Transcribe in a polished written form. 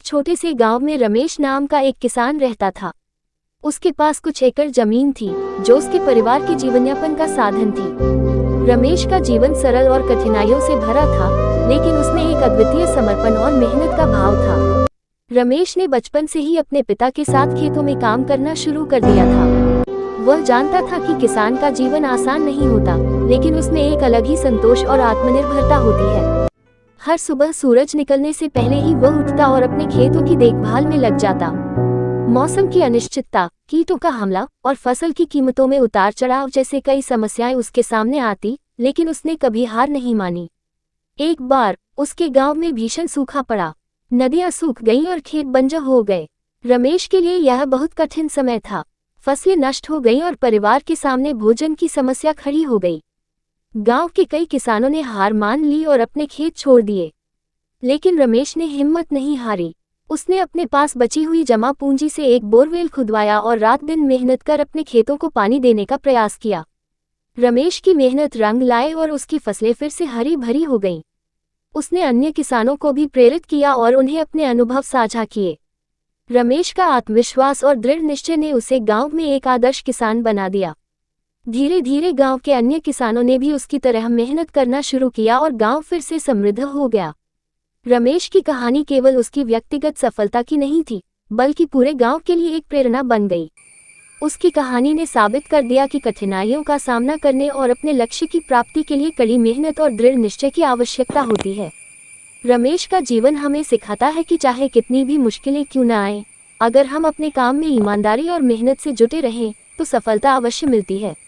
छोटे से गांव में रमेश नाम का एक किसान रहता था। उसके पास कुछ एकड़ जमीन थी जो उसके परिवार के जीवनयापन का साधन थी। रमेश का जीवन सरल और कठिनाइयों से भरा था, लेकिन उसमें एक अद्वितीय समर्पण और मेहनत का भाव था। रमेश ने बचपन से ही अपने पिता के साथ खेतों में काम करना शुरू कर दिया था। वह जानता था कि किसान का जीवन आसान नहीं होता, लेकिन उसमें एक अलग ही संतोष और आत्मनिर्भरता होती है। हर सुबह सूरज निकलने से पहले ही वह उठता और अपने खेतों की देखभाल में लग जाता। मौसम की अनिश्चितता, कीटों का हमला और फसल की कीमतों में उतार चढ़ाव जैसे कई समस्याएं उसके सामने आती, लेकिन उसने कभी हार नहीं मानी। एक बार उसके गांव में भीषण सूखा पड़ा। नदियां सूख गईं और खेत बंजर हो गए। रमेश के लिए यह बहुत कठिन समय था। फसलें नष्ट हो गईं और परिवार के सामने भोजन की समस्या खड़ी हो गई। गांव के कई किसानों ने हार मान ली और अपने खेत छोड़ दिए, लेकिन रमेश ने हिम्मत नहीं हारी। उसने अपने पास बची हुई जमा पूंजी से एक बोरवेल खुदवाया और रात दिन मेहनत कर अपने खेतों को पानी देने का प्रयास किया। रमेश की मेहनत रंग लाए और उसकी फसलें फिर से हरी भरी हो गईं। उसने अन्य किसानों को भी प्रेरित किया और उन्हें अपने अनुभव साझा किए। रमेश का आत्मविश्वास और दृढ़ निश्चय ने उसे गांव में एक आदर्श किसान बना दिया। धीरे धीरे गांव के अन्य किसानों ने भी उसकी तरह मेहनत करना शुरू किया और गांव फिर से समृद्ध हो गया। रमेश की कहानी केवल उसकी व्यक्तिगत सफलता की नहीं थी, बल्कि पूरे गांव के लिए एक प्रेरणा बन गई। उसकी कहानी ने साबित कर दिया कि कठिनाइयों का सामना करने और अपने लक्ष्य की प्राप्ति के लिए कड़ी मेहनत और दृढ़ निश्चय की आवश्यकता होती है। रमेश का जीवन हमें सिखाता है कि चाहे कितनी भी मुश्किलें क्यों न आएं, अगर हम अपने काम में ईमानदारी और मेहनत से जुटे रहें, तो सफलता अवश्य मिलती है।